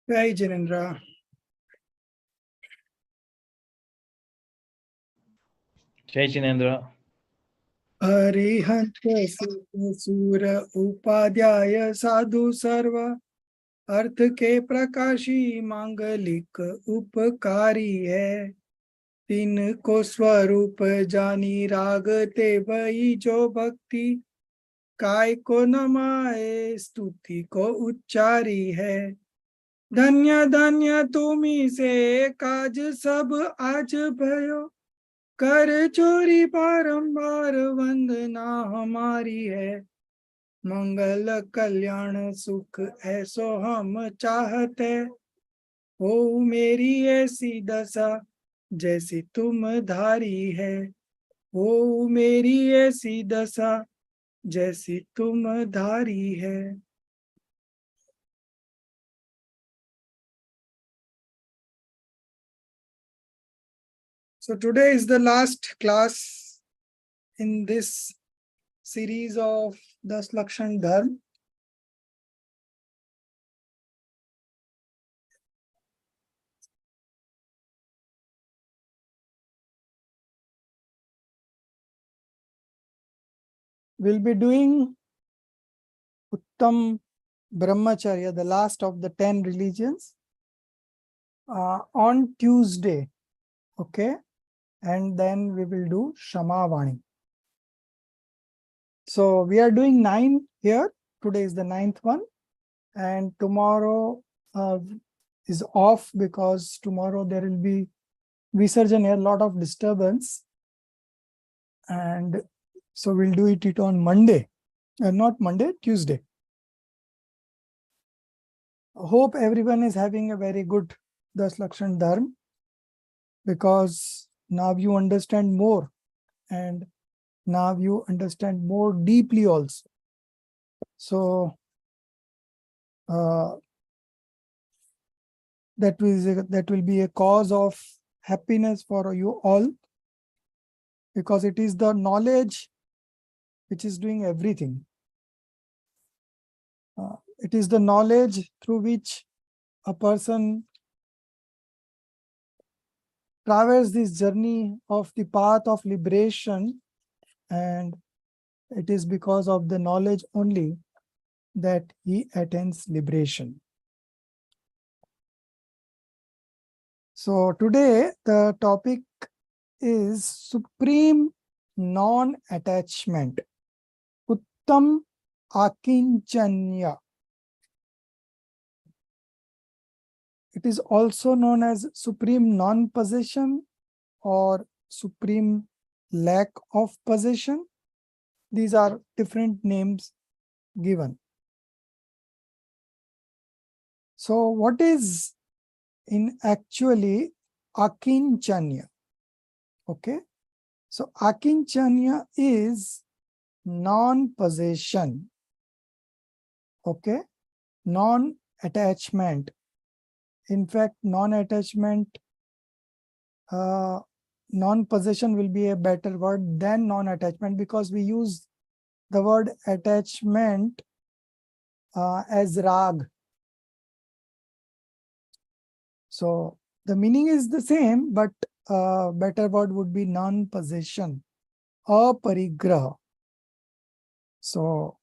Jai Jinendra. Jai Jinendra. Arihant Sura Upadhyaya Sadhu Sarva अर्थ के प्रकाशी मांगलिक उपकारी है तीन को स्वरूप जानी राग ते भई जो भक्ति काय को नमाए स्तुति को उच्चारी है धन्य धन्य तुम्ही से काज सब आज भयो कर चोरी बारंबार वंदना हमारी है मंगल कल्याण सुख ऐसो हम चाहते हो मेरी ऐसी दशा जैसी तुम धारी है हो मेरी ऐसी दशा जैसी तुम धारी है. So today is the last class in this series of Das Lakshan Dharma. We'll be doing Uttam Brahmacharya, the last of the 10 religions, on Tuesday. Okay, and then we will do Shamavani. So we are doing 9 here. Today is the 9th one, and tomorrow is off because tomorrow there will be Visarjan here, a lot of disturbance, and so we'll do it on Monday, not Monday, Tuesday. Hope everyone is having a very good Das Lakshan Dharma, because now you understand more, and now you understand more deeply also. So that will be a cause of happiness for you all, because it is the knowledge which is doing everything. It is the knowledge through which a person travels this journey of the path of liberation, and it is because of the knowledge only that he attains liberation. So today the topic is supreme non-attachment, Uttam Akinchanya. It is also known as supreme non-possession or supreme lack of possession. These are different names given. So what is in actually Akinchanya? Okay, so Akinchanya is non-possession. Okay, non-attachment. In fact, non-attachment, non-possession will be a better word than non-attachment, because we use the word attachment as rag. So the meaning is the same, but better word would be non-possession, aparigraha. So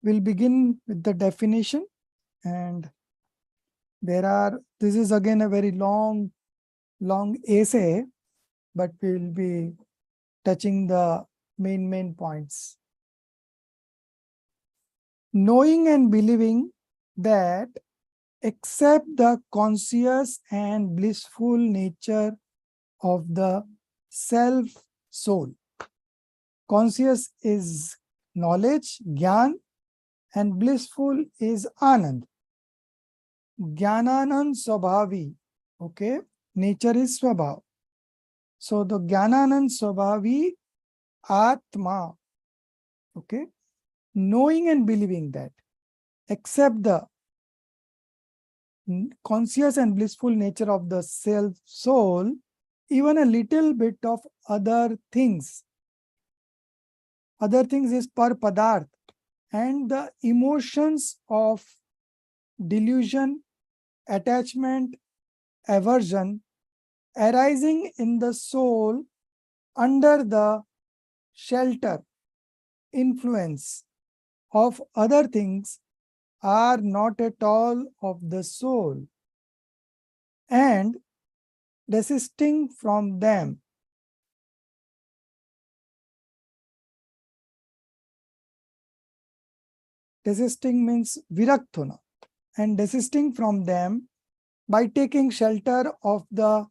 we'll begin with the definition, and this is again a very long essay, but we'll be touching the main points. Knowing and believing that except the conscious and blissful nature of the self-soul. Conscious is knowledge, Gyan, and blissful is Anand. Jnananand Swabhavi, okay, nature is Swabhav. So the Jnananand Swabhavi Atma, okay, knowing and believing that except the conscious and blissful nature of the self-soul, even a little bit of other things. Other things is par padarth, and the emotions of delusion, attachment, aversion arising in the soul under the shelter, influence of other things are not at all of the soul, and desisting from them. Desisting means viraktona, and desisting from them by taking shelter of the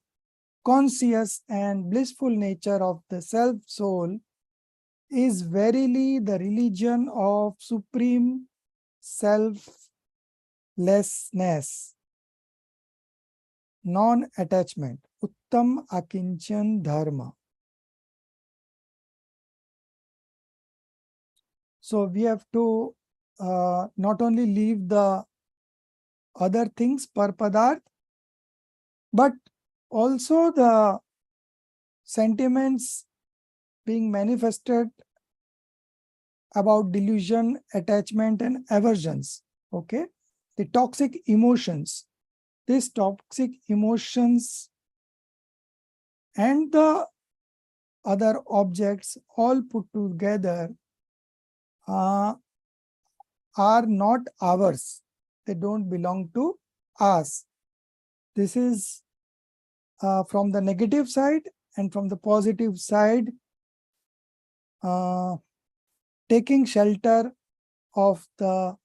conscious and blissful nature of the self-soul is verily the religion of supreme selflessness, non-attachment, Uttam Akinchan Dharma. So we have to not only leave the other things per padarth, but also the sentiments being manifested about delusion, attachment, and aversions. Okay, the toxic emotions. These toxic emotions and the other objects all put together are not ours. They don't belong to us. This is from the negative side, and from the positive side, taking shelter of the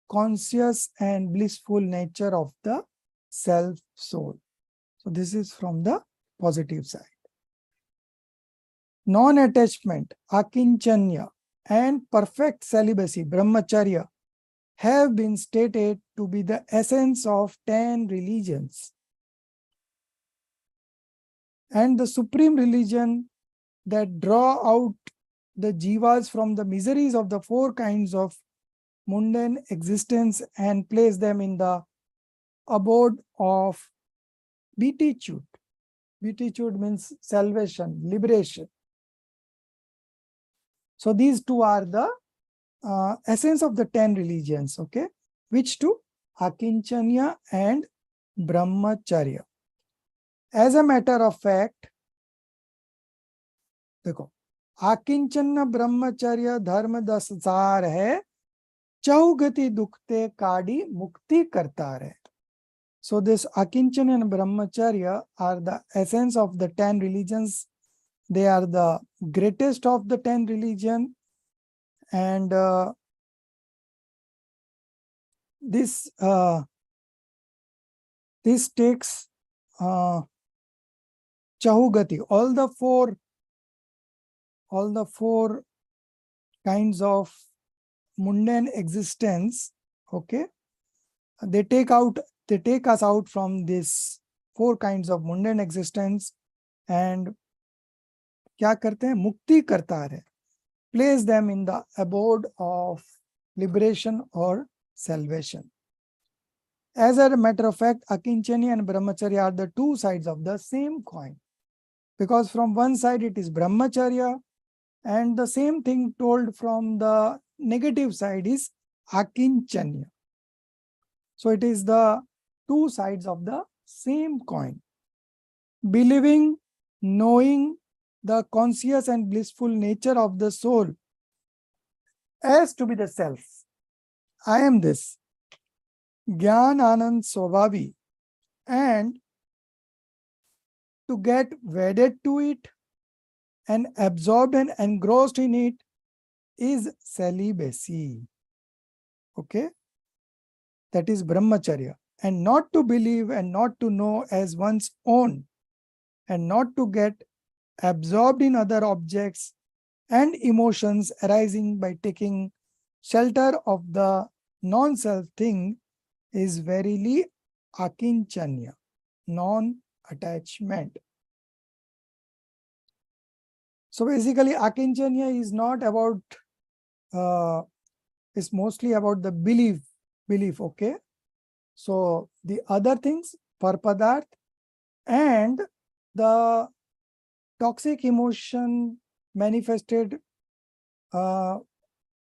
conscious and blissful nature of the self-soul. So this is from the positive side. Non-attachment, akinchanya, and perfect celibacy, brahmacharya, have been stated to be the essence of 10 religions. And the supreme religion that draw out the jivas from the miseries of the 4 kinds of mundane existence and place them in the abode of beatitude. Beatitude means salvation, liberation. So these two are the essence of the 10 religions, okay? Which two? Akinchanya and Brahmacharya. As a matter of fact, देखो, आकिंचन ब्रह्मचर्य धर्म 10 सार है, चौगति दुखते काड़ी मुक्ति करता रहे. So this Akinchan and Brahmacharya are the essence of the 10 religions. They are the greatest of the 10 religion, and this takes Chahugati, all the four kinds of mundane existence, okay? They take us out from this 4 kinds of mundane existence, and क्या करते हैं? मुक्ति करता रहे. Place them in the abode of liberation or salvation. As a matter of fact, Akinchani and Brahmacharya are the 2 sides of the same coin. Because from one side it is Brahmacharya, and the same thing told from the negative side is Akinchanya. So it is the 2 sides of the same coin. Believing, knowing the conscious and blissful nature of the soul as to be the self. I am this. Gyan Anand Swabhavi, and to get wedded to it and absorbed and engrossed in it is celibacy. Okay? That is Brahmacharya. And not to believe and not to know as one's own, and not to get absorbed in other objects and emotions arising by taking shelter of the non-self thing is verily akinchanya, non-attachment. So basically akinchanya is not about, it's mostly about the belief, okay? So the other things, parpadarth, and the toxic emotion manifested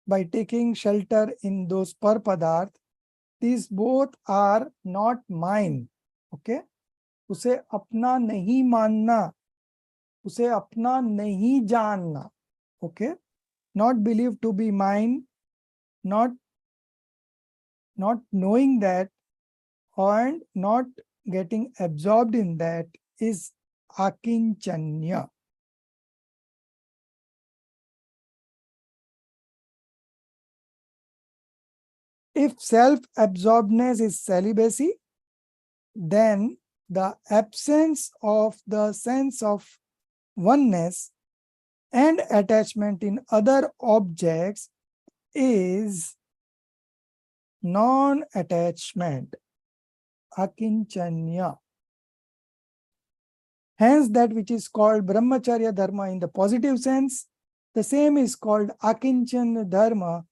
by taking shelter in those par padarth, these both are not mine. Okay? उसे अपना नहीं मानना, उसे अपना नहीं जानना. Okay? Not believed to be mine, not knowing that and not getting absorbed in that is akinchanya. If self-absorbedness is celibacy, then the absence of the sense of oneness and attachment in other objects is non-attachment, akinchanya. Hence, that which is called brahmacharya dharma in the positive sense, the same is called akinchanya dharma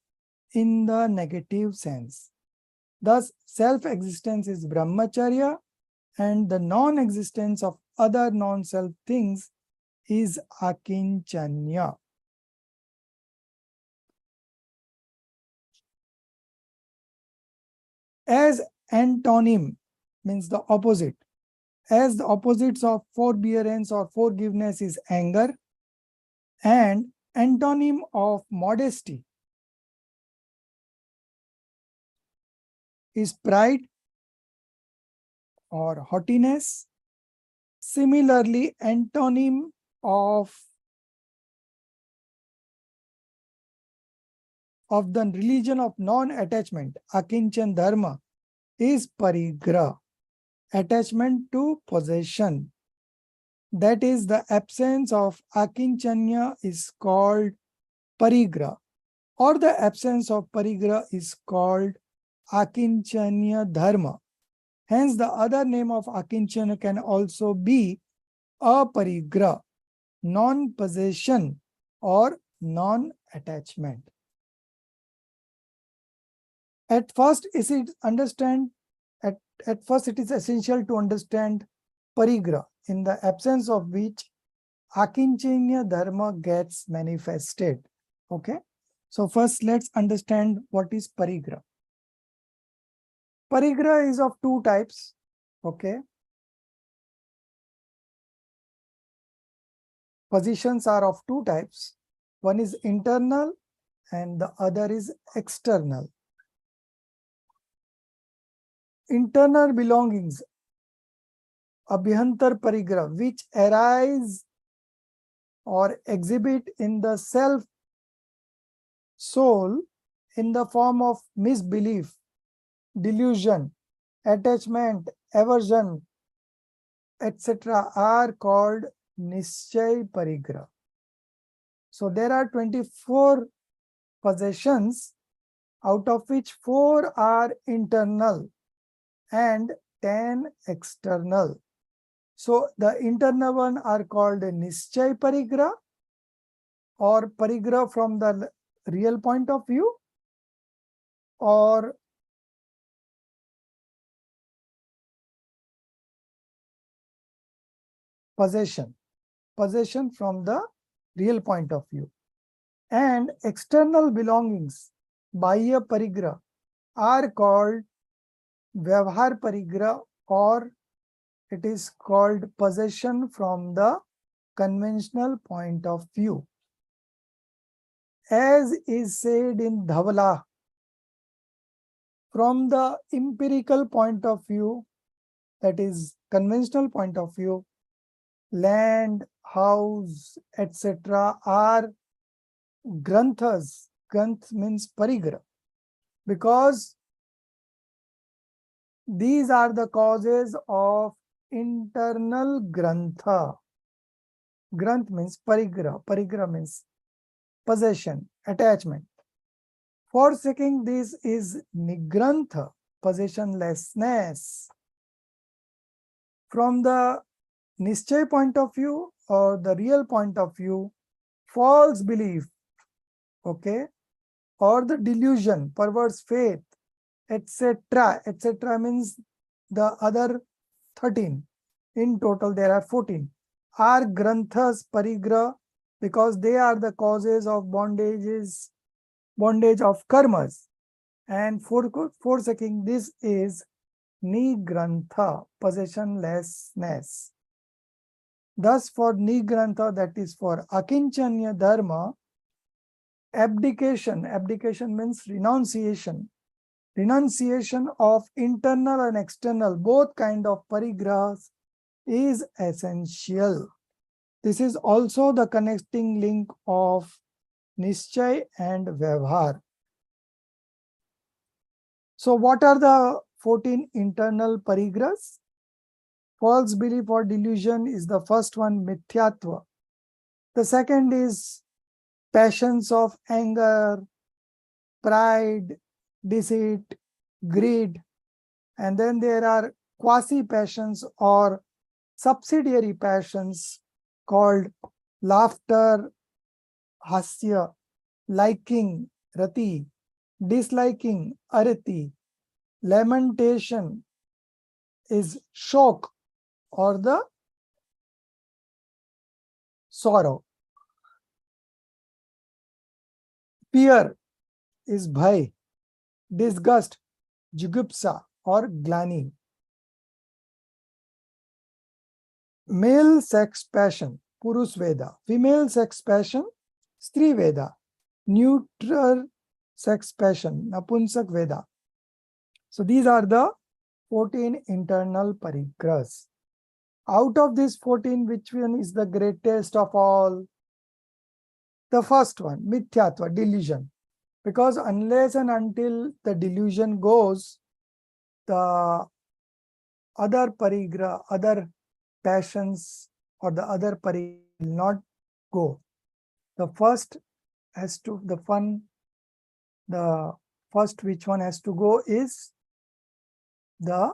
in the negative sense. Thus, self-existence is brahmacharya and the non-existence of other non-self things is akinchanya. As antonym means the opposite. As the opposites of forbearance or forgiveness is anger, and antonym of modesty is pride or haughtiness. Similarly, antonym of the religion of non-attachment, akinchan dharma, is parigraha, attachment to possession. That is, the absence of akinchanya is called parigraha, or the absence of parigraha is called akinchanya dharma. Hence, the other name of akinchanya can also be aparigraha, non-possession or non-attachment. At first, it is essential to understand parigraha, in the absence of which akinchanya dharma gets manifested. Okay, so first let's understand what is parigraha. Parigraha is of two types. Okay, positions are of two types. One is internal and the other is external. Internal belongings, abhyantar parigraha, which arise or exhibit in the self soul in the form of misbelief, delusion, attachment, aversion, etc., are called nischay parigraha. So there are 24 possessions, out of which 4 are internal and 10 external. So the internal one are called nischay parigraha or parigraha from the real point of view, or possession from the real point of view. And external belongings, bahya parigraha, are called vyavhar parigraha, or it is called possession from the conventional point of view. As is said in Dhavala, from the empirical point of view, that is conventional point of view, land, house, etc. are granthas. Granth means parigraha, because these are the causes of internal grantha. Granth means parigraha. Parigraha means possession, attachment. Forsaking this is nigrantha, possessionlessness. From the nischay point of view or the real point of view, false belief, okay, or the delusion, perverse faith, etc., etc. means the other 13. In total, there are 14. Are granthas parigraha, because they are the causes of bondages bondage of karmas. And forsaking this is nigrantha, possessionlessness. Thus, for nigrantha, that is for akinchanya dharma, abdication means renunciation of internal and external, both kind of parigrahas is essential. This is also the connecting link of nischay and vyavhar. So what are the 14 internal parigrahas? False belief or delusion is the first one, mithyatva. The second is passions of anger, pride, deceit, greed. And then there are quasi-passions or subsidiary passions called laughter, hasya, liking, rati, disliking, arati, lamentation is shok or the sorrow. Fear is bhai, disgust, jugupsa or glani. Male sex passion, Purus Veda. Female sex passion, Stri Veda. Neutral sex passion, Napunsak Veda. So these are the 14 internal parigrahas. Out of these 14, which one is the greatest of all? The first one, mithyatva, delusion. Because unless and until the delusion goes, the other parigraha, other passions or the other parigraha will not go. The first has to, the first which one has to go is the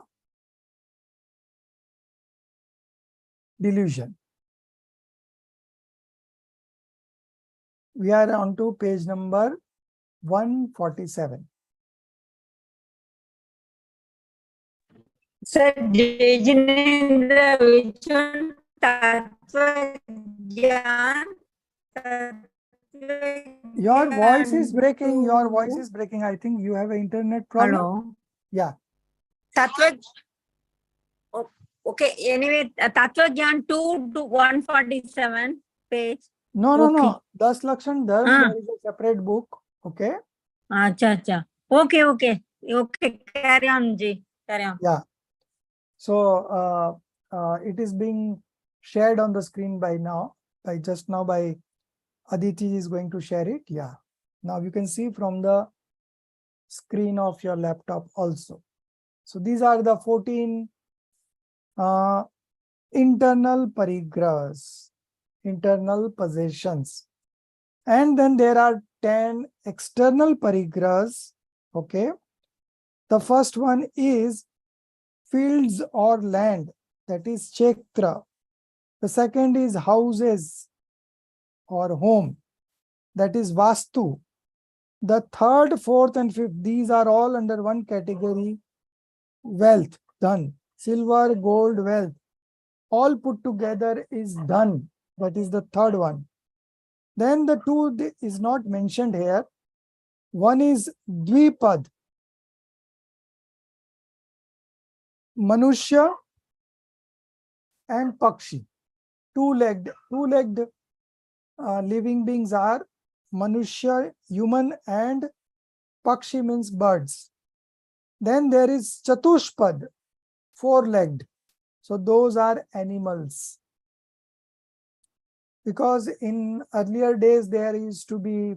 delusion. We are on to page number 147. Sir, Jayinendra, which one? Tattva Gyan? Your voice is breaking. Your voice is breaking. I think you have an internet problem. Hello. Yeah. Tattva. Okay. Anyway, Tattva Gyan 2 to 147 page. No. Das Lakshan Dharma, there is a separate book. Okay. Acha. Okay. Carry on, Ji. Carry on. Yeah. So it is being shared on the screen by just now by Aditi is going to share it. Yeah. Now you can see from the screen of your laptop also. So these are the 14 internal parigrahas, internal possessions. And then there are 10 external parigrahas. Okay. The first one is fields or land, that is kshetra. The second is houses or home, that is vastu. The third, fourth and fifth, these are all under one category, wealth, dhan, silver, gold, wealth. All put together is dhan, that is the third one. Then the two is not mentioned here. One is dvipad, Manushya and Pakshi. Two-legged living beings are Manushya, human, and Pakshi means birds. Then there is Chatushpad, four-legged. So those are animals. Because in earlier days there used to be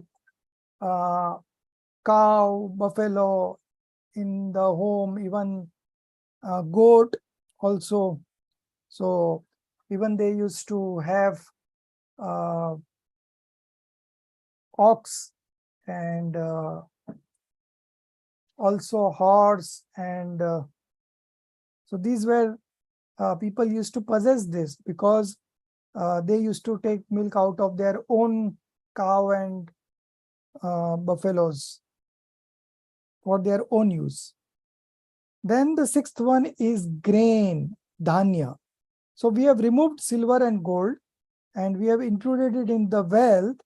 cow, buffalo in the home, even goat also. So even they used to have ox and also horse, and so these were people used to possess this because they used to take milk out of their own cow and buffaloes for their own use. Then the sixth one is grain, dhanya. So we have removed silver and gold and we have included it in the wealth,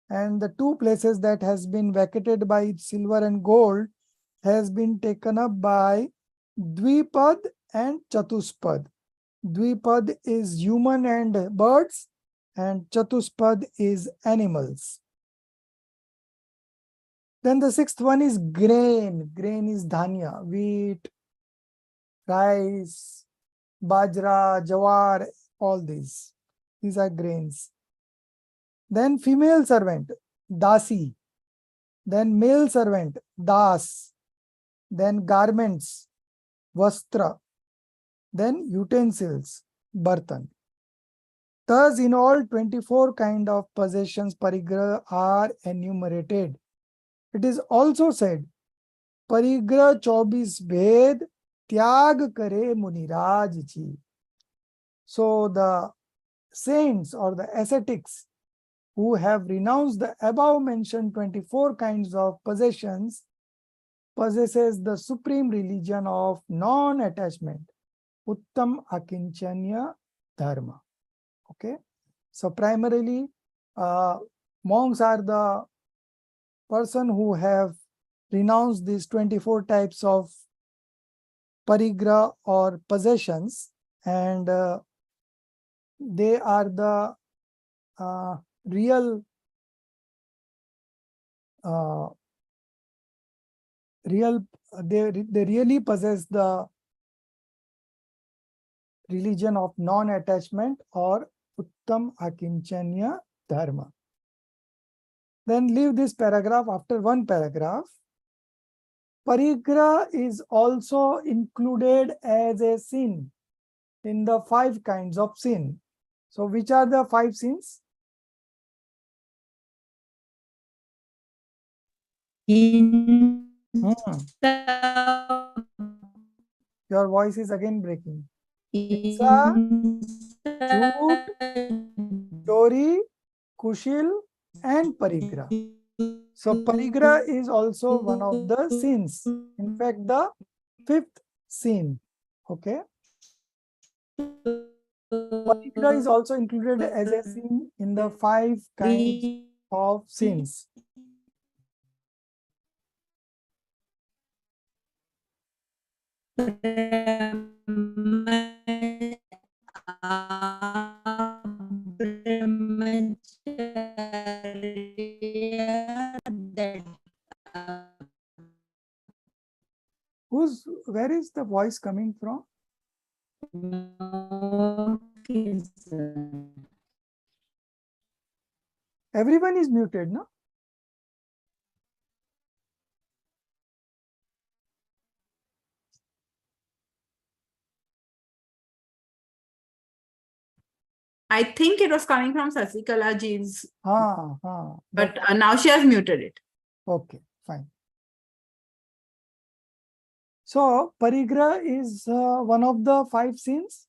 and the two places that has been vacated by silver and gold has been taken up by Dvipad and Chatuspad. Dvipad is human and birds, and Chatuspad is animals. Then the sixth one is grain. Grain is dhanya, wheat, rice, bajra, jawar, all these. These are grains. Then female servant, dasi. Then male servant, das. Then garments, vastra. Then utensils, bartan. Thus, in all 24 kind of possessions parigraha are enumerated. It is also said, Parigraha 24 Ved Tyag Kare Muniraj Ji. So the saints or the ascetics who have renounced the above mentioned 24 kinds of possessions possesses the supreme religion of non-attachment, Uttam Akinchanya Dharma. Okay, so primarily monks are the person who have renounced these 24 types of parigraha or possessions, and they are the real they really possess the religion of non-attachment or Uttam Akinchanya Dharma. Then leave this paragraph. After one paragraph, parigraha is also included as a sin in the 5 kinds of sin. So which are the 5 sins? Your voice is again breaking. Hinsa, Jhoot, Chori, Kushil, and parigraha. So parigraha is also one of the sins. In fact, the 5th sin. Okay. Parigraha is also included as a sin in the 5 kinds of sins. Where is the voice coming from? Everyone is muted, no? I think it was coming from Sasikala Ji's, but But now she has muted it. okay, fine. So parigraha is one of the 5 sins.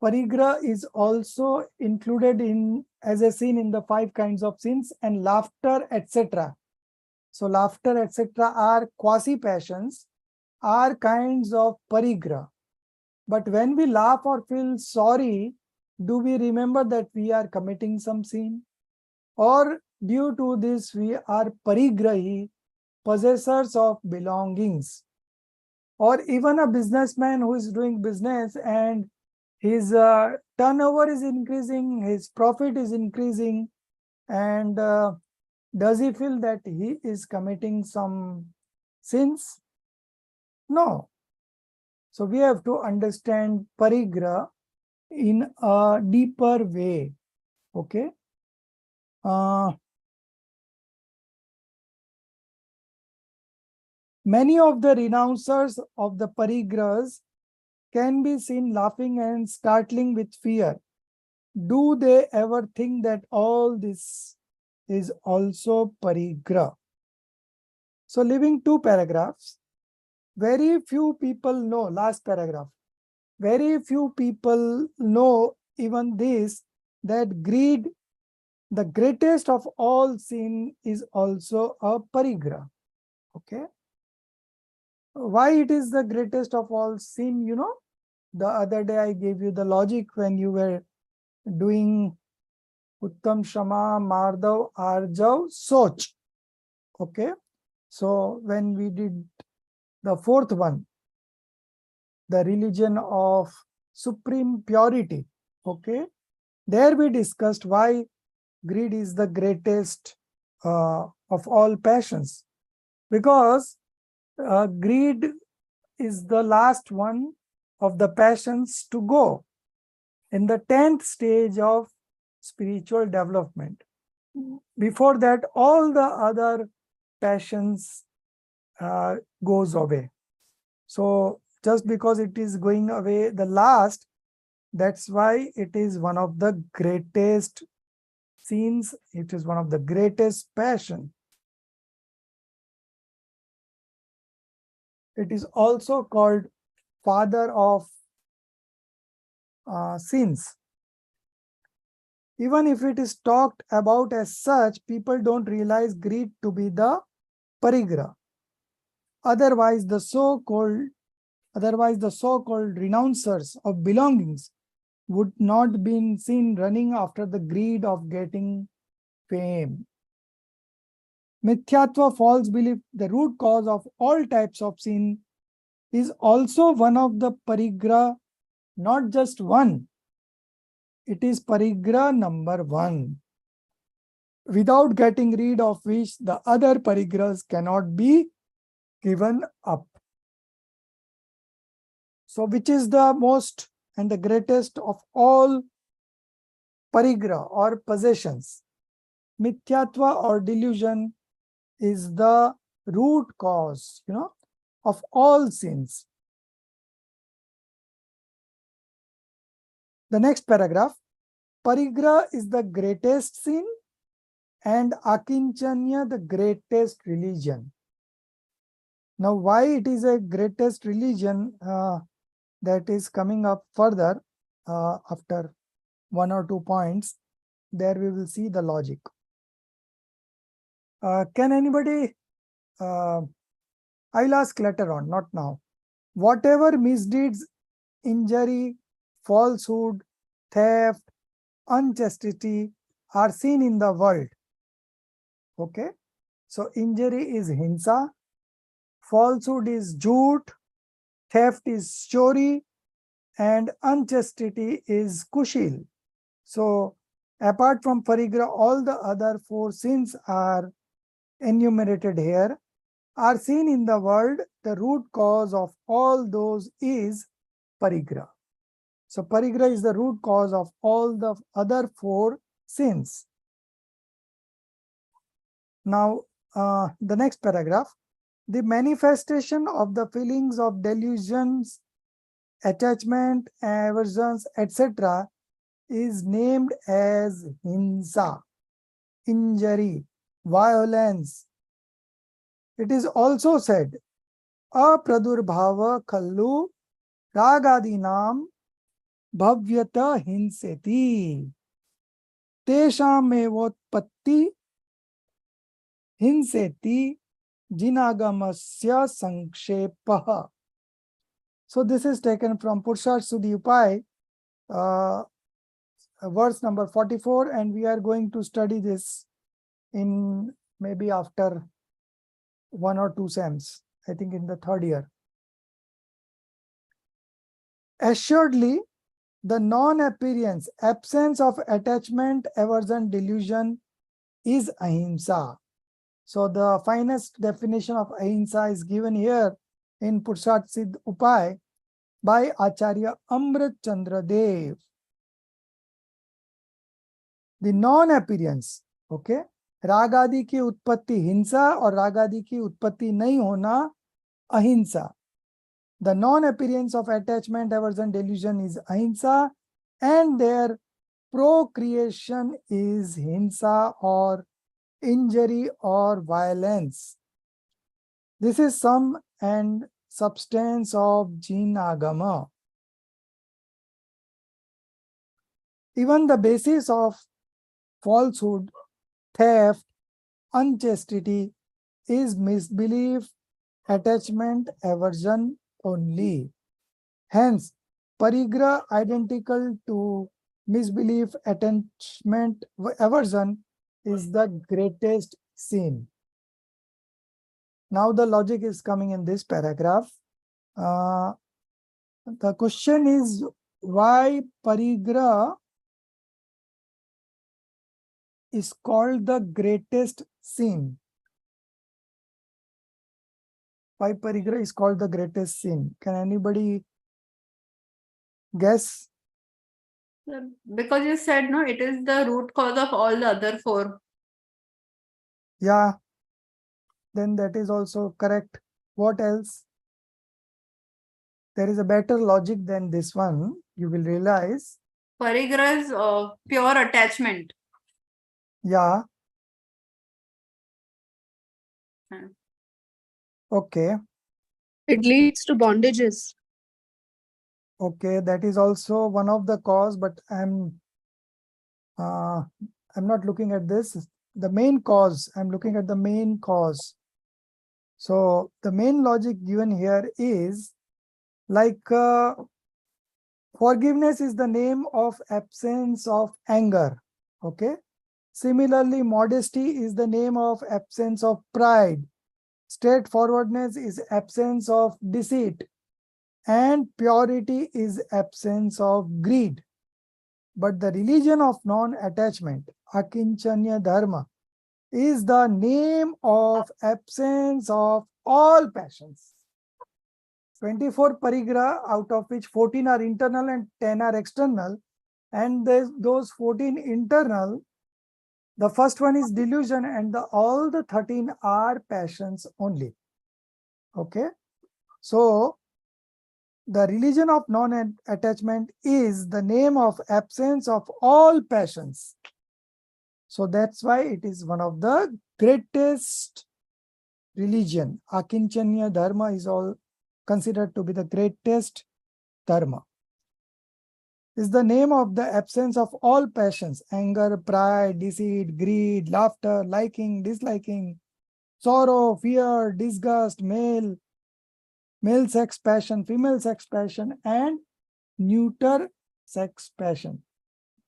Parigraha is also included in as a sin in the 5 kinds of sins, and laughter, etc. So laughter, etc. are quasi passions, are kinds of parigraha. But when we laugh or feel sorry, do we remember that we are committing some sin? Or due to this, we are parigrahi, possessors of belongings? Or even a businessman who is doing business and his turnover is increasing, his profit is increasing, and does he feel that he is committing some sins? No. So we have to understand parigraha in a deeper way. Okay. Many of the renouncers of the parigrahas can be seen laughing and startling with fear. Do they ever think that all this is also parigraha? So leaving 2 paragraphs, very few people know, last paragraph, very few people know even this, that greed, the greatest of all sin, is also a parigraha. Okay. Why it is the greatest of all sin, you know? the other day I gave you the logic when you were doing Uttam Shama Mardav Arjav Soch. Okay. So when we did the fourth one, the religion of supreme purity. Okay. There we discussed why greed is the greatest of all passions. Because greed is the last one of the passions to go in the 10th stage of spiritual development. Before that, all the other passions goes away. So just because it is going away the last, that's why it is one of the greatest scenes. It is one of the greatest passion. It is also called father of sins. Even if it is talked about as such, people don't realize greed to be the parigra. Otherwise, the so-called renouncers of belongings would not be seen running after the greed of getting fame. Mithyatva, false belief, the root cause of all types of sin, is also one of the parigra, not just one. It is parigra number 1, without getting rid of which the other parigras cannot be given up. So which is the most and the greatest of all parigra or possessions? Mithyatva or delusion is the root cause, of all sins. The next paragraph, parigra is the greatest sin and akinchanya the greatest religion. Now, why it is a greatest religion, that is coming up further after 1 or 2 points. There we will see the logic. Can anybody, I'll ask later on, not now. Whatever misdeeds, injury, falsehood, theft, unchastity are seen in the world. Okay. So injury is hinsa, falsehood is jhoot, theft is chori, and unchastity is kushil. So apart from parigra, all the other 4 sins are enumerated here, are seen in the world. The root cause of all those is parigra. So parigra is the root cause of all the other 4 sins. Now, the next paragraph, the manifestation of the feelings of delusions, attachment, aversions, etc. is named as hinsa, injury, violence. It is also said, apradurbhava khallu ragadinam bhavyata hinseti tesham evotpatti hinseti jinagamasya sankshepaha. So this is taken from Pursharth Suddhi Upay, verse number 44, and we are going to study this in maybe after 1 or 2 sems, I think in the 3rd year. Assuredly, the non-appearance, absence of attachment, aversion, delusion is ahimsa. So the finest definition of ahimsa is given here in Pursharth Siddh Upay by Acharya Amrit Chandra Dev. The non-appearance, okay, रागादि की उत्पत्ति हिंसा और रागादि की उत्पत्ति नहीं होना अहिंसा. The non-appearance of attachment, aversion, delusion is ahimsa, and their procreation is hinsa or injury or violence. This is sum and substance of Jinagama. Even the basis of falsehood, theft, unchastity is misbelief, attachment, aversion only. Hence, parigraha identical to misbelief, attachment, aversion is the greatest sin. Now the logic is coming in this paragraph. The question is why parigraha is called the greatest sin. Why parigraha is called the greatest sin? Can anybody guess? Because you said no, it is the root cause of all the other four. Yeah, then that is also correct. What else? There is a better logic than this one. You will realize. Parigraha is pure attachment. Yeah. Hmm. Okay. It leads to bondages. Okay, that is also one of the cause, but I'm not looking at this. The main cause, I'm looking at the main cause. So the main logic given here is like forgiveness is the name of absence of anger. Okay. Similarly, modesty is the name of absence of pride. Straightforwardness is absence of deceit. And purity is absence of greed. But the religion of non-attachment, akinchanya dharma, is the name of absence of all passions. 24 parigraha, out of which 14 are internal and 10 are external. And those 14 internal, the first one is delusion and all the 13 are passions only. Okay. So the religion of non-attachment is the name of absence of all passions. So that's why it is one of the greatest religion. Akinchanya dharma is all considered to be the greatest dharma. Is the name of the absence of all passions: anger, pride, deceit, greed, laughter, liking, disliking, sorrow, fear, disgust, male sex passion, female sex passion, and neuter sex passion.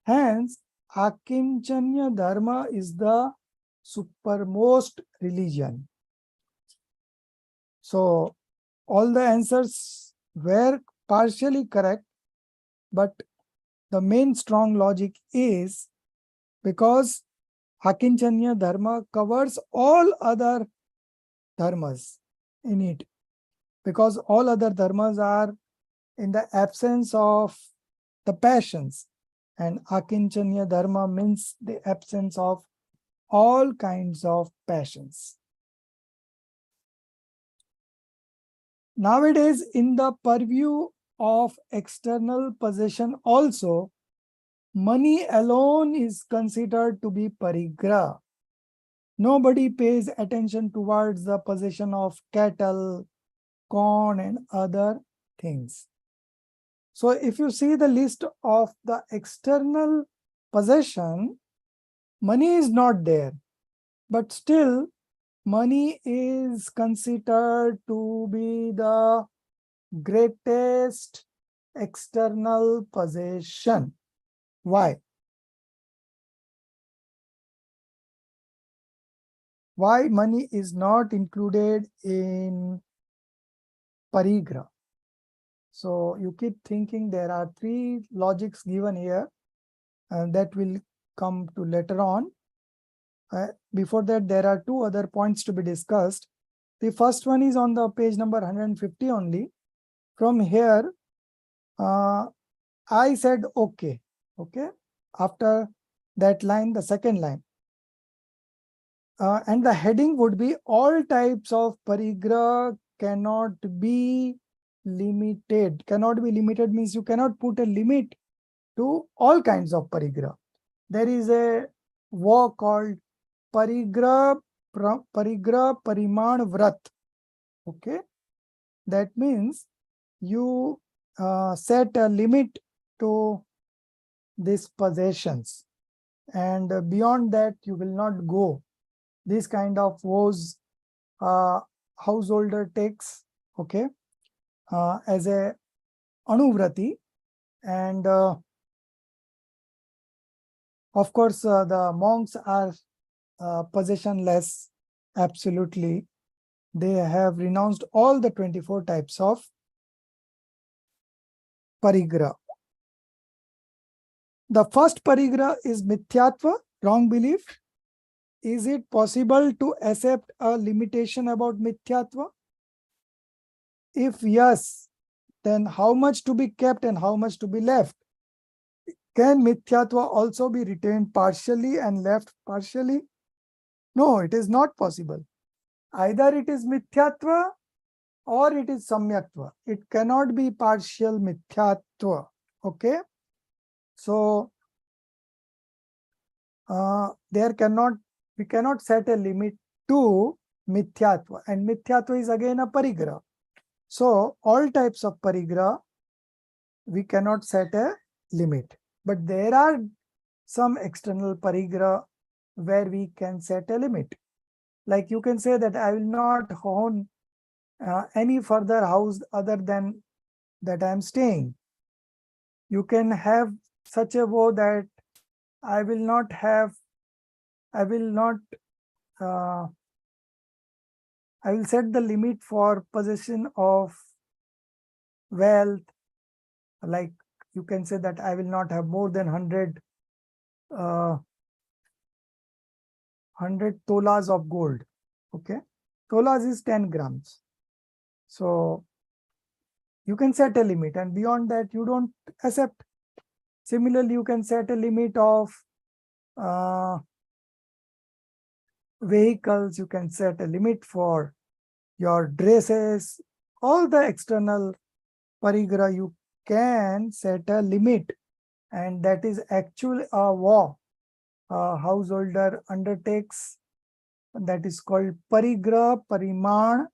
Hence, Akinchanya dharma is the supermost religion. So, all the answers were partially correct, but the main strong logic is because Akinchanya dharma covers all other dharmas in it. Because all other dharmas are in the absence of the passions, and akinchanya dharma means the absence of all kinds of passions. Nowadays, in the purview of external possession also, money alone is considered to be parigraha. Nobody pays attention towards the possession of cattle, corn, and other things. So if you see the list of the external possession, money is not there, but still money is considered to be the greatest external possession. Why? Why money is not included in parigraha? So you keep thinking there are three logics given here, and that will come to later on. Before that, there are two other points to be discussed. The first one is on the page number 150 only. From here, I said okay. Okay. After that line, the second line. And the heading would be all types of parigraha cannot be limited. Cannot be limited means you cannot put a limit to all kinds of parigraha. There is a law called parigraha pariman vrat. Okay. That means you set a limit to these possessions, and beyond that you will not go. This kind of vows householder takes, okay, as a anuvrati, And of course, the monks are possessionless, absolutely. They have renounced all the 24 types of parigraha. The first parigraha is mithyatva, wrong belief. Is it possible to accept a limitation about mithyatva? If yes, then how much to be kept and how much to be left? Can mithyatva also be retained partially and left partially? No, it is not possible. Either it is mithyatva or it is samyaktva. It cannot be partial mithyatva. Okay. So we cannot set a limit to mithyatva, and mithyatva is again a parigraha. So all types of parigraha, we cannot set a limit. But there are some external parigraha where we can set a limit. Like you can say that I will not own any further house other than that I am staying. You can have such a vow that I will set the limit for possession of wealth. Like you can say that I will not have more than 100 tolas of gold. Okay, tolas is 10 grams. So you can set a limit, and beyond that you don't accept. Similarly, you can set a limit of vehicles. You can set a limit for your dresses. All the external parigraha, you can set a limit, and that is actually a vow a householder undertakes. That is called parigraha pariman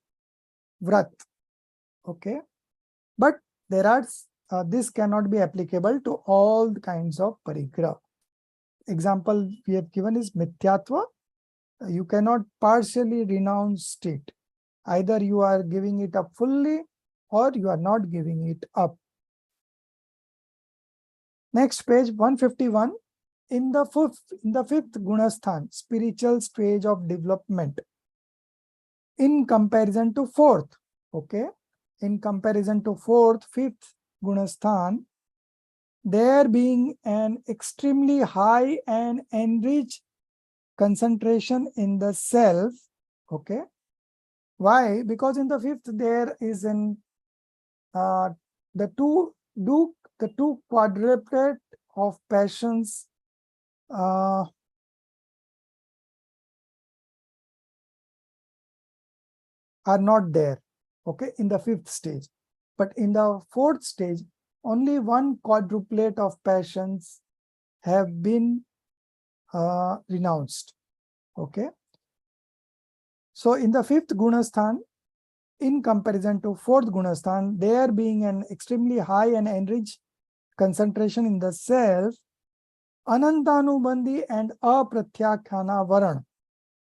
vrat. Okay, but there are this cannot be applicable to all kinds of parigraha. Example we have given is mithyatva. You cannot partially renounce it. Either you are giving it up fully or you are not giving it up. Next page 151. In the fifth gunasthan, spiritual stage of development, in comparison to fourth, okay, in comparison to fifth gunasthan, there being an extremely high and enriched concentration in the self. Okay, why? Because in the fifth there is the two quadruplet of passions are not there, okay, in the fifth stage. But in the fourth stage, only one quadruplet of passions have been renounced. Okay. So in the fifth gunasthan, in comparison to fourth gunasthan, there being an extremely high and enriched concentration in the self, anantanubandhi and apratyakhana varan.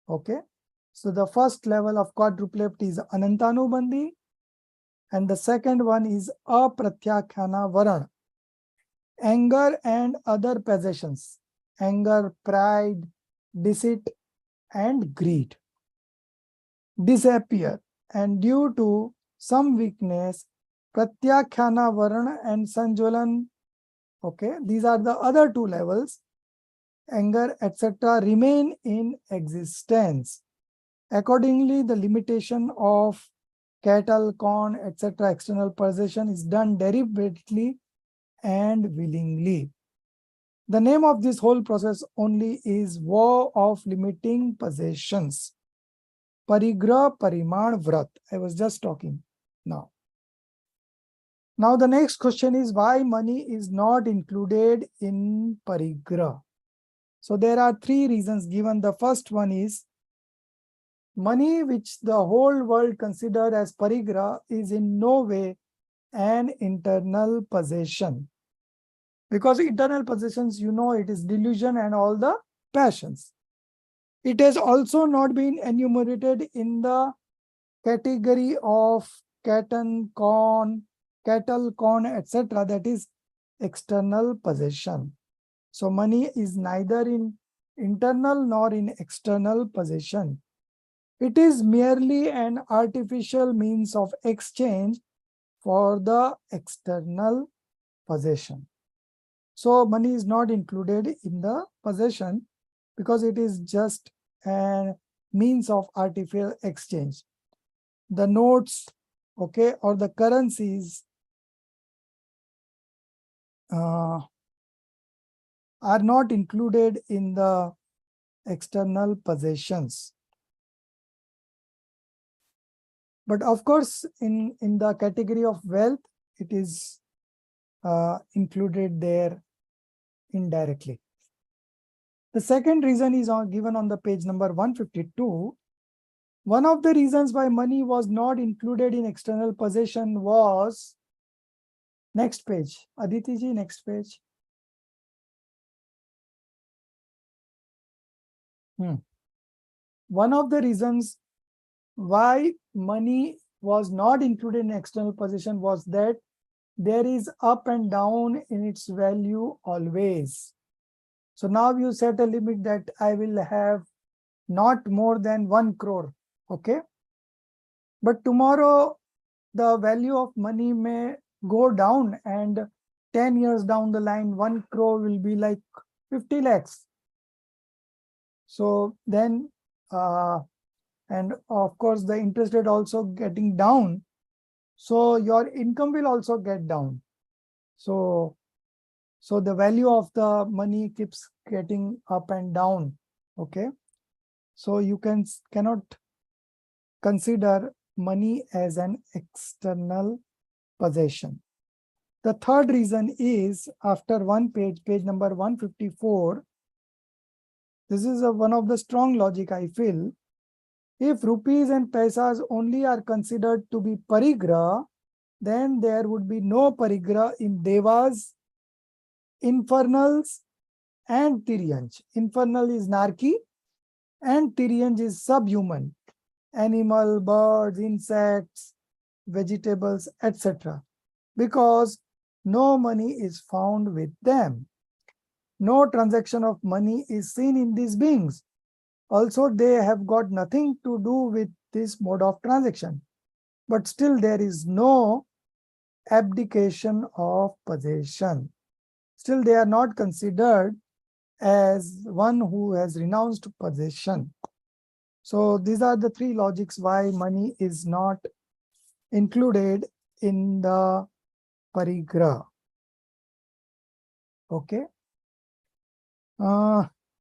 Okay. So the first level of quadruplet is anantanubandhi, and the second one is apratyakhana varan. Anger and other possessions. Anger, pride, deceit, and greed disappear, and due to some weakness, pratyakhana varana and sanjwalan, okay, these are the other two levels, anger, etc., remain in existence. Accordingly, the limitation of cattle, corn, etc., external possession is done deliberately and willingly. The name of this whole process only is vow of limiting possessions. Parigraha pariman vrat. I was just talking now. Now the next question is why money is not included in parigraha. So there are three reasons given. The first one is money, which the whole world consider as parigraha, is in no way an internal possession. Because internal possessions, you know, it is delusion and all the passions. It has also not been enumerated in the category of cattle, corn, etc. That is external possession. So money is neither in internal nor in external possession. It is merely an artificial means of exchange for the external possession. So money is not included in the possession because it is just a means of artificial exchange. The notes, okay, or the currencies are not included in the external possessions. But of course, in the category of wealth, it is included there indirectly. The second reason is given on the page number 152. One of the reasons why money was not included in external possession was, next page, Aditi ji, next page. One of the reasons why money was not included in external possession was that there is up and down in its value always. So now you set a limit that I will have not more than 1 crore, okay? But tomorrow the value of money may go down, and 10 years down the line, 1 crore will be like 50 lakhs. So then, and of course the interest rate also getting down, so your income will also get down. So the value of the money keeps getting up and down, okay? So you cannot consider money as an external possession. The third reason is, after one page, page number 154, this is one of the strong logic I feel. If rupees and paisas only are considered to be parigraha, then there would be no parigraha in devas, infernals, and Tiryanj. Infernal is narki and Tiryanj is subhuman, animal, birds, insects, vegetables, etc. Because no money is found with them. No transaction of money is seen in these beings. Also, they have got nothing to do with this mode of transaction. But still there is no abdication of possession. Still they are not considered as one who has renounced possession. So these are the three logics why money is not included in the parigraha. Okay.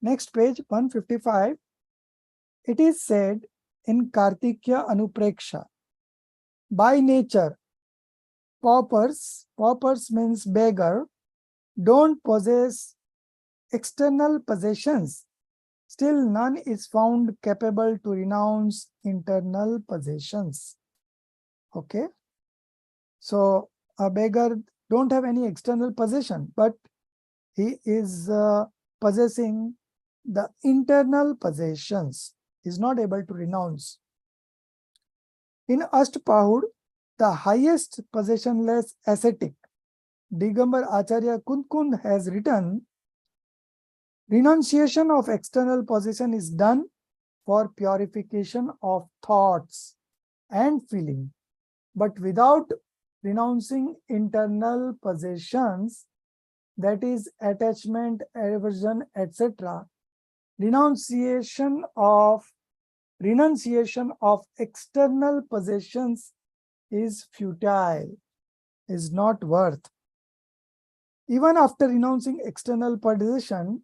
Next page, 155. It is said in Kartikya Anupreksha, by nature, paupers means beggar, don't possess external possessions. Still none is found capable to renounce internal possessions. Okay. So a beggar don't have any external possession, but he is possessing the internal possessions. He is not able to renounce. In Ashtapahud, the highest possessionless ascetic, Digambar Acharya Kund has written, renunciation of external possession is done for purification of thoughts and feeling, but without renouncing internal possessions, that is attachment, aversion, etc. Renunciation of external possessions is futile, is not worth. Even after renouncing external possession,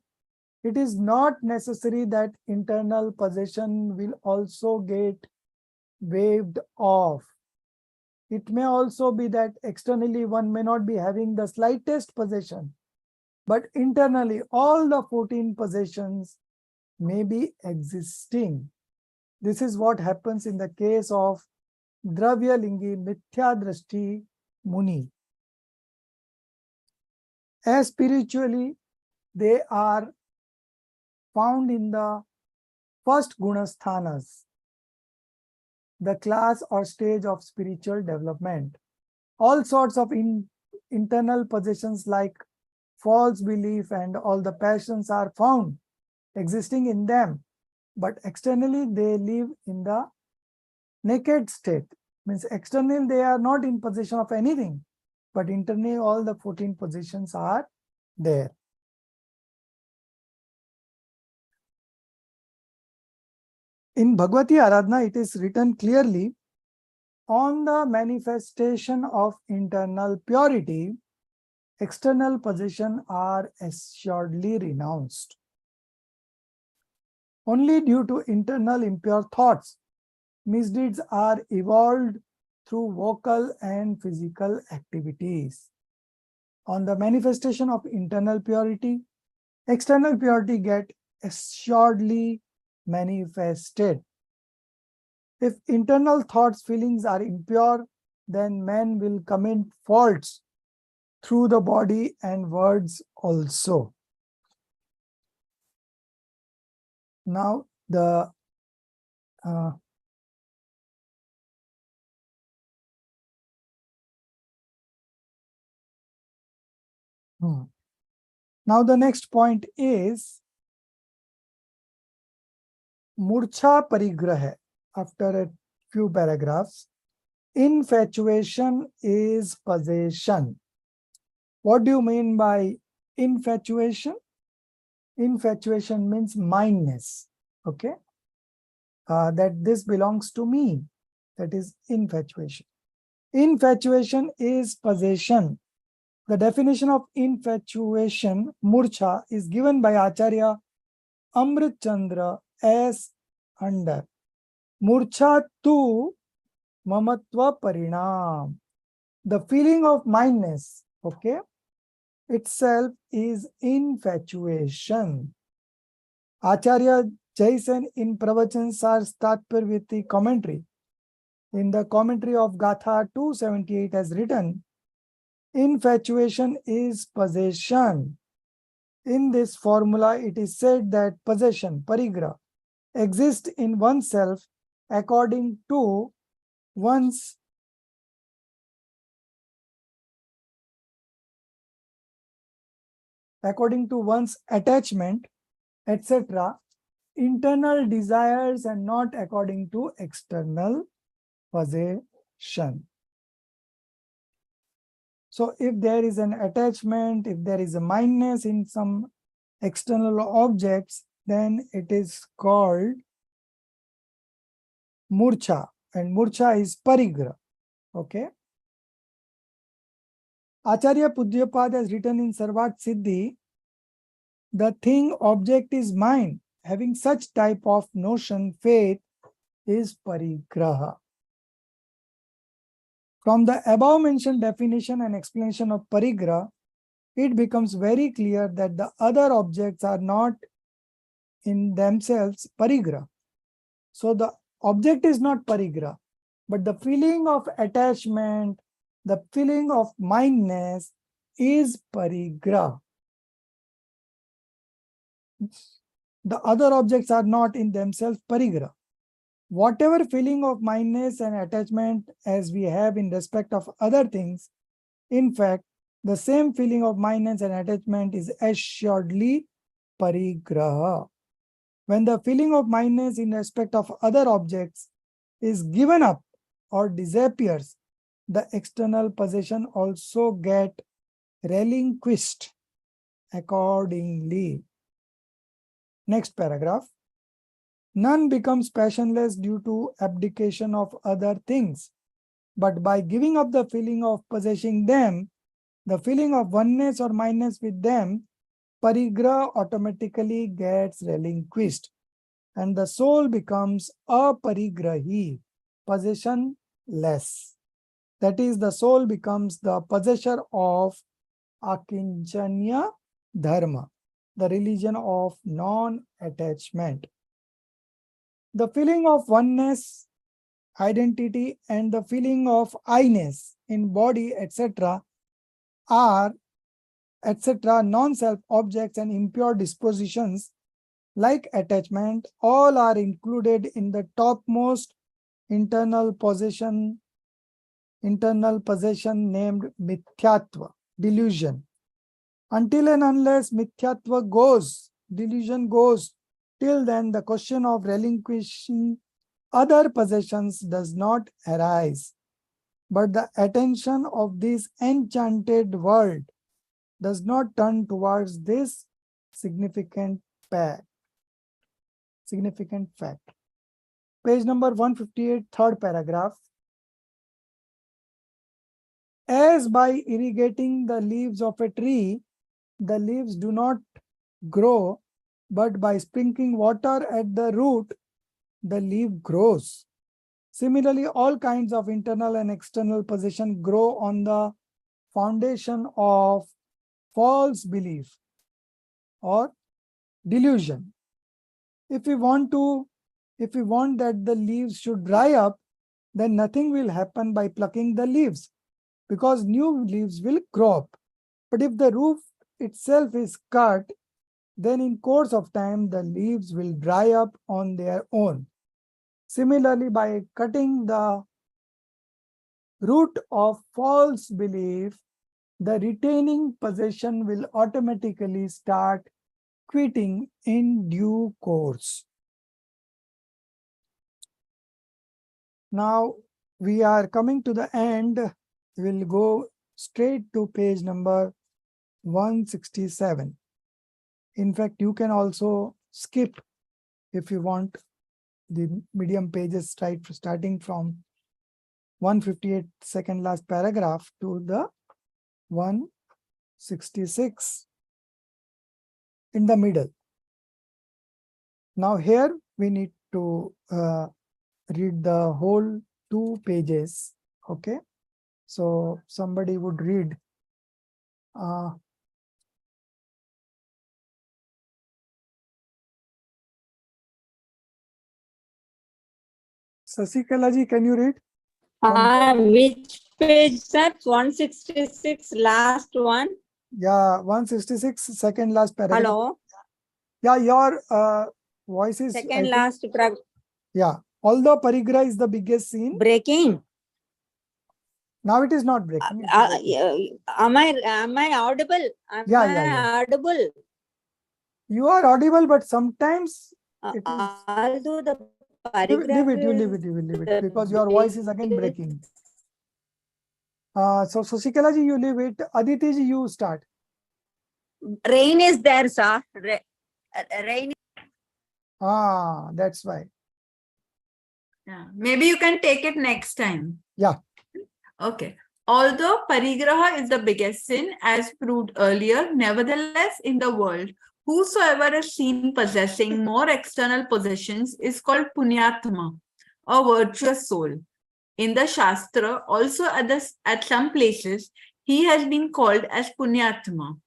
it is not necessary that internal possession will also get waived off. It may also be that externally one may not be having the slightest possession, but internally all the 14 possessions may be existing. This is what happens in the case of Dravyalingi Mithyadrashti Muni. As spiritually, they are found in the first gunasthanas, the class or stage of spiritual development. All sorts of internal possessions like false belief and all the passions are found existing in them, but externally they live in the naked state. Means externally they are not in possession of anything, but internally all the 14 positions are there. In Bhagavati Aradhana, it is written clearly, on the manifestation of internal purity, external possessions are assuredly renounced. Only due to internal impure thoughts, misdeeds are evolved through vocal and physical activities. On the manifestation of internal purity, external purity get assuredly manifested. If internal thoughts, feelings are impure, then man will commit faults through the body and words also. Now the now the next point is Murcha Parigraha. After a few paragraphs, infatuation is possession. What do you mean by infatuation? Infatuation means mindness. Okay, that this belongs to me. That is infatuation. Infatuation is possession. The definition of infatuation, murcha, is given by Acharya Amrit Chandra as under Murcha tu mamatva parinam. The feeling of mindness, okay, itself is infatuation. Acharya Jaisen in Pravachan Sar's Tatparviti commentary, in the commentary of Gatha 278 has written, infatuation is possession. In this formula, it is said that possession, parigraha, exists in oneself according to one's attachment, etc., internal desires, and not according to external possession. So if there is an attachment, if there is a mindness in some external objects, then it is called murcha, and murcha is parigraha. Okay. Acharya Pudyapada has written in Sarvat Siddhi, the thing object is mine. Having such type of notion, faith is parigraha. From the above mentioned definition and explanation of parigraha, it becomes very clear that the other objects are not in themselves parigraha. So the object is not parigraha, but the feeling of attachment, the feeling of mindness is parigraha. The other objects are not in themselves parigraha. Whatever feeling of mindness and attachment as we have in respect of other things, in fact, the same feeling of mindness and attachment is assuredly parigraha. When the feeling of mindness in respect of other objects is given up or disappears, the external possession also get relinquished accordingly. Next paragraph. None becomes passionless due to abdication of other things, but by giving up the feeling of possessing them, the feeling of oneness or mindness with them, parigraha automatically gets relinquished, and the soul becomes aparigrahi, possessionless. That is, the soul becomes the possessor of akinchanya dharma, the religion of non-attachment. The feeling of oneness, identity, and the feeling of I-ness in body, etc., are non-self objects and impure dispositions like attachment, all are included in the topmost internal possession named mithyatva, delusion. Until and unless mithyatva goes, delusion goes, till then the question of relinquishing other possessions does not arise. But the attention of this enchanted world does not turn towards this significant fact. Page number 158, third paragraph. As by irrigating the leaves of a tree, the leaves do not grow, but by sprinkling water at the root, the leaf grows. Similarly, all kinds of internal and external possession grow on the foundation of false belief or delusion. If we want that the leaves should dry up, then nothing will happen by plucking the leaves, because new leaves will grow up. But if the root itself is cut, then in course of time the leaves will dry up on their own. Similarly, by cutting the root of false belief, the retaining possession will automatically start quitting in due course. Now we are coming to the end. We'll go straight to page number 167. In fact, you can also skip if you want the medium pages starting from 158 second last paragraph to the 166 in the middle. Now here we need to read the whole 2 pages. Okay, so somebody would read Sasikala ji, can you read? Which page, sir? 166, last one. Yeah, 166 second last paragraph. Hello. Yeah, your voice is Second last yeah. Although parigraha is the biggest scene, breaking. now it is not breaking. Am I audible? Yeah. Audible? You are audible, but sometimes it is. Although the Leave it, because your voice is again breaking. So Sasikala ji, you leave it. Aditi ji, you start. Rain is there, sir. Rain. That's why. Yeah, maybe you can take it next time. Yeah. Okay. Although parigraha is the biggest sin, as proved earlier, nevertheless, in the world, whosoever is seen possessing more external possessions is called punyatma, a virtuous soul. In the Shastra, also at some places, he has been called as punyatma.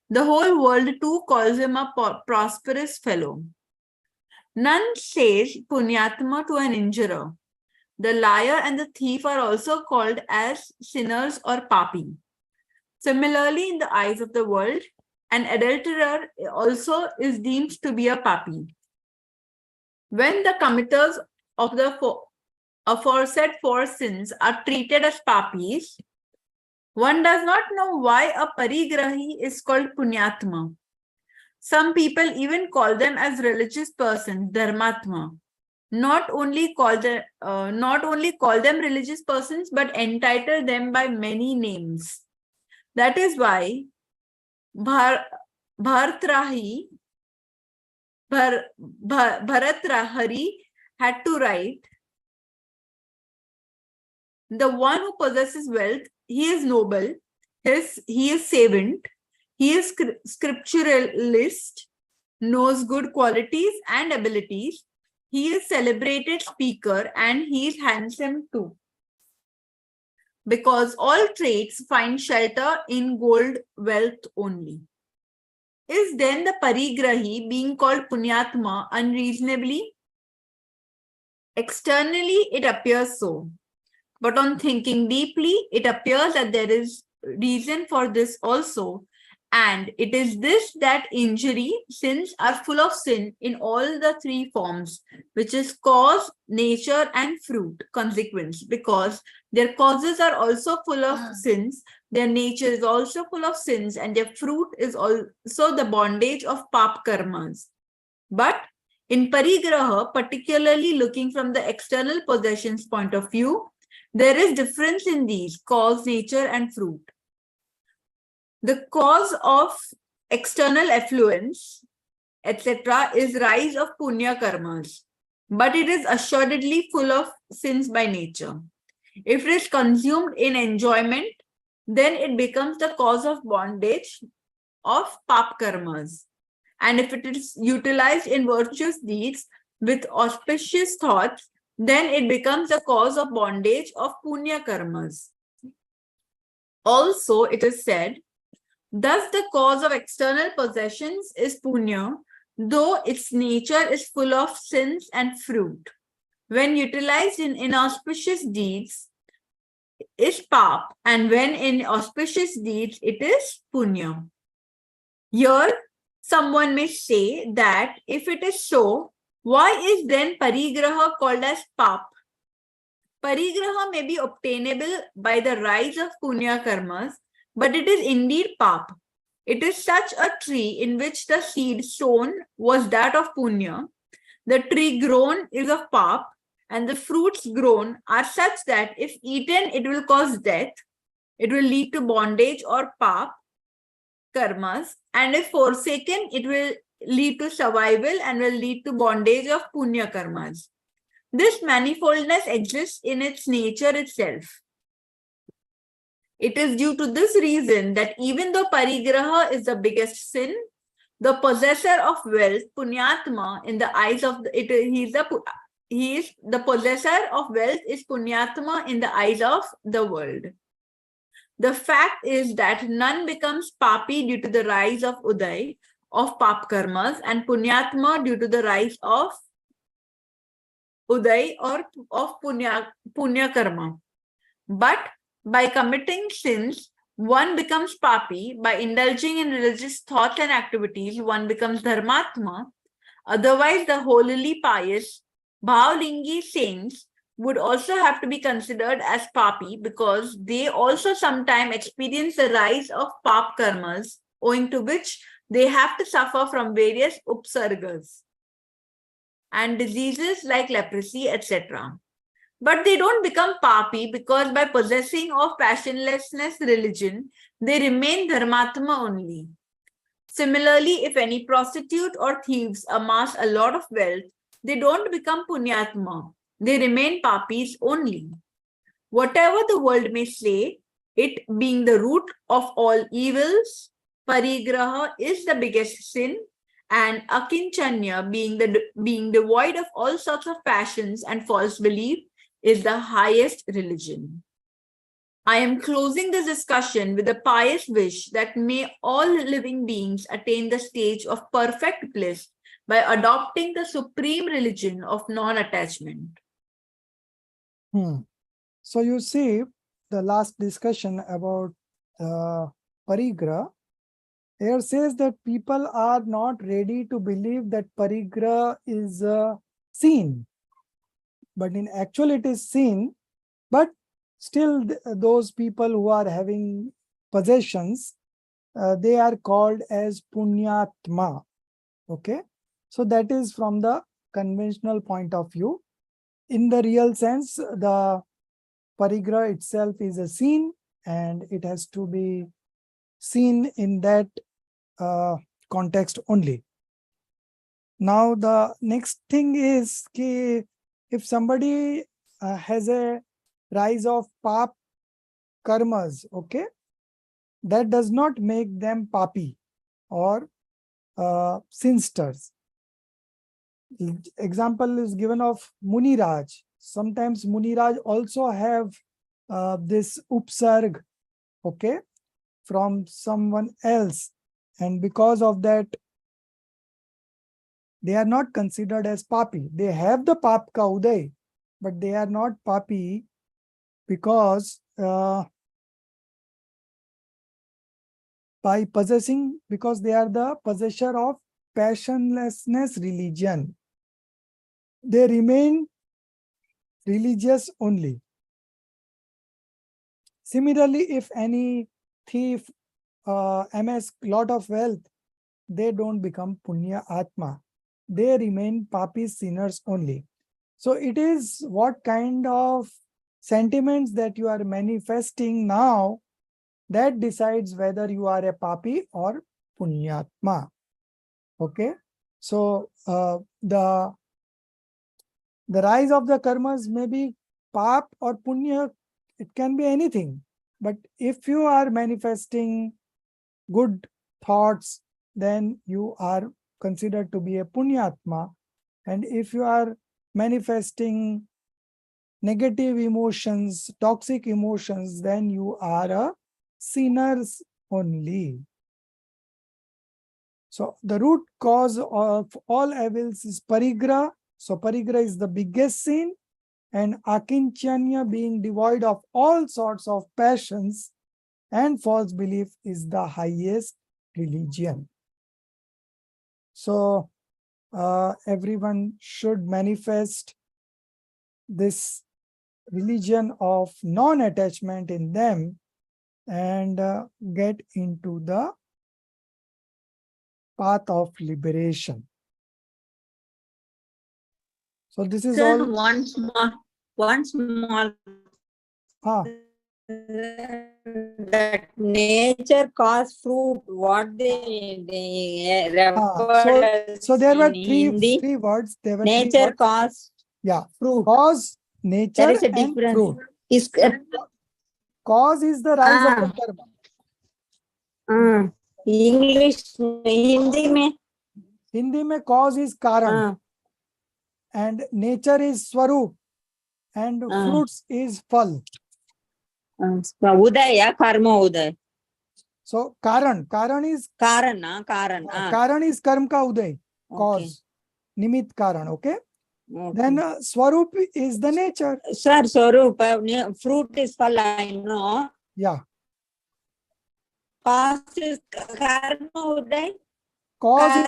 The whole world too calls him a prosperous fellow. None says punyatma to an injurer. The liar and the thief are also called as sinners or papi. Similarly, in the eyes of the world, an adulterer also is deemed to be a papi. When the committers of the aforesaid 4 sins are treated as papis, one does not know why a parigrahi is called punyatma. Some people even call them as religious persons, dharmatma. Not only call them religious persons, but entitle them by many names. That is why Bharatrahari had to write, the one who possesses wealth, he is noble, he is savant, he is scripturalist, knows good qualities and abilities, he is celebrated speaker, and he is handsome too. Because all traits find shelter in gold wealth only. Is then the parigrahi being called punyatma unreasonably? Externally, it appears so. But on thinking deeply, it appears that there is reason for this also, And it is this that injury sins are full of sin in all the three forms, which is cause, nature, and fruit, consequence, because their causes are also full of sins, their nature is also full of sins, and their fruit is also the bondage of pap karmas. But in parigraha, particularly looking from the external possessions point of view, there is difference in these, cause, nature, and fruit. The cause of external affluence, etc., is rise of punya karmas, but it is assuredly full of sins by nature. If it is consumed in enjoyment, then it becomes the cause of bondage of pap karmas. And if it is utilized in virtuous deeds with auspicious thoughts, then it becomes the cause of bondage of punya karmas. Also, it is said, thus the cause of external possessions is punya, though its nature is full of sins and fruit. When utilized in inauspicious deeds, is pap, and when in auspicious deeds, it is punya. Here, someone may say that if it is so, why is then parigraha called as pap? Parigraha may be obtainable by the rise of punya karmas, but it is indeed pap. It is such a tree in which the seed sown was that of punya. The tree grown is of pap, and the fruits grown are such that if eaten, it will cause death. It will lead to bondage or pap karmas, and if forsaken, it will lead to survival and will lead to bondage of punya karmas. This manifoldness exists in its nature itself. It is due to this reason that even though parigraha is the biggest sin, the possessor of wealth, punyatma, in the eyes of he is the possessor of wealth is punyatma in the eyes of the world. The fact is that none becomes papi due to the rise of uday of pap karmas, and punyatma due to the rise of uday or of punya karma. But by committing sins, one becomes papi. By indulging in religious thoughts and activities, one becomes dharmatma. Otherwise, the holily pious bhavlingi saints would also have to be considered as papi, because they also sometimes experience the rise of pap karmas, owing to which they have to suffer from various upsargas and diseases like leprosy, etc. But they don't become papi because by possessing of passionlessness religion, they remain dharmatma only. Similarly, if any prostitute or thieves amass a lot of wealth, they don't become punyatma. They remain papis only. Whatever the world may say, it being the root of all evils, parigraha is the biggest sin, and akinchanya, being devoid of all sorts of passions and false belief, is the highest religion. I am closing this discussion with a pious wish that may all living beings attain the stage of perfect bliss by adopting the supreme religion of non-attachment. So you see the last discussion about parigraha. Here says that people are not ready to believe that parigraha is seen, but in actual it is seen, but still those people who are having possessions, they are called as punyatma. Okay, so that is from the conventional point of view. In the real sense, the parigraha itself is a seen, and it has to be seen in that context only. Now the next thing is ki if somebody has a rise of pap karmas, okay, that does not make them papi or sinsters. Example is given of Muniraj. Sometimes Muniraj also have this upsarg, okay, from someone else, and because of that they are not considered as papi. They have the pap ka uday, but they are not papi because by possessing, because they are the possessor of passionlessness religion. They remain religious only. Similarly, if any thief amass lot of wealth, they don't become punya atma. They remain papi sinners only. So it is what kind of sentiments that you are manifesting now that decides whether you are a papi or punyatma. Okay. So the rise of the karmas may be pap or punya. It can be anything. But if you are manifesting good thoughts, then you are considered to be a punyatma. And if you are manifesting negative emotions, toxic emotions, then you are a sinners only. So the root cause of all evils is parigraha. So parigraha is the biggest sin, and akinchanya, being devoid of all sorts of passions and false belief, is the highest religion. So everyone should manifest this religion of non-attachment in them and get into the path of liberation. So this is Sir, all. one small. That nature cause fruit, what they refer So there were in Hindi. three words. There were Nature three words. cause Yeah. fruit. Cause, nature, There is a and difference. fruit. Is Cause is the rise of the karma. English, Hindi mein cause is karan, and nature is swarup, and fruits is phal. Uday ya karma uday. So karan is Karan is karma ka uday, cause, nimit karan. Okay. Then swarup is the nature. Sir, swarup, fruit is phal, I know. Yeah. Cause is karma uday. Cause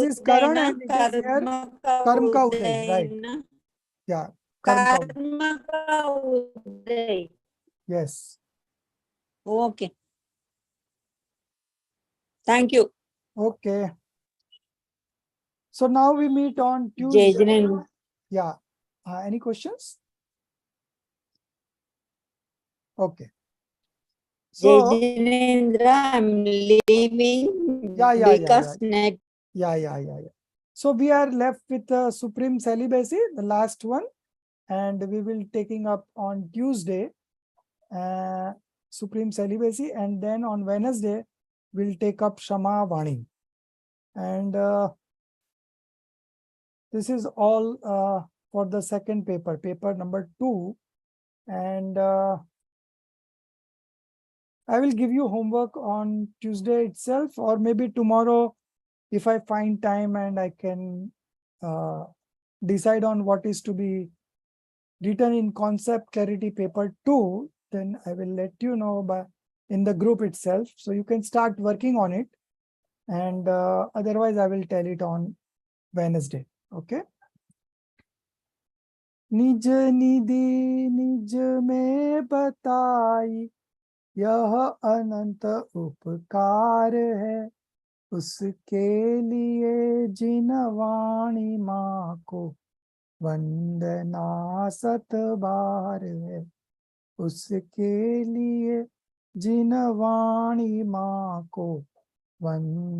is karan and it is here karma ka uday, right? Yeah, karma ka uday. Yes. Okay. Thank you. Okay. So now we meet on Tuesday. Jai. Yeah. Any questions? Okay. So I'm leaving because next. Yeah. So we are left with supreme celibacy, the last one, and we will taking up on Tuesday supreme celibacy, and then on Wednesday we'll take up Shama Vani. And this is all for the second paper, paper number 2. And I will give you homework on Tuesday itself, or maybe tomorrow if I find time and I can decide on what is to be written in concept clarity paper 2, then I will let you know in the group itself. So you can start working on it. And otherwise I will tell it on Wednesday. Okay. निज निधि निज में बताई, यह अनंत उपकार है, उसके लिए जिन वाणी माँ को वंदना सत बार है, उसके लिए जिन वाणी माँ को वंदना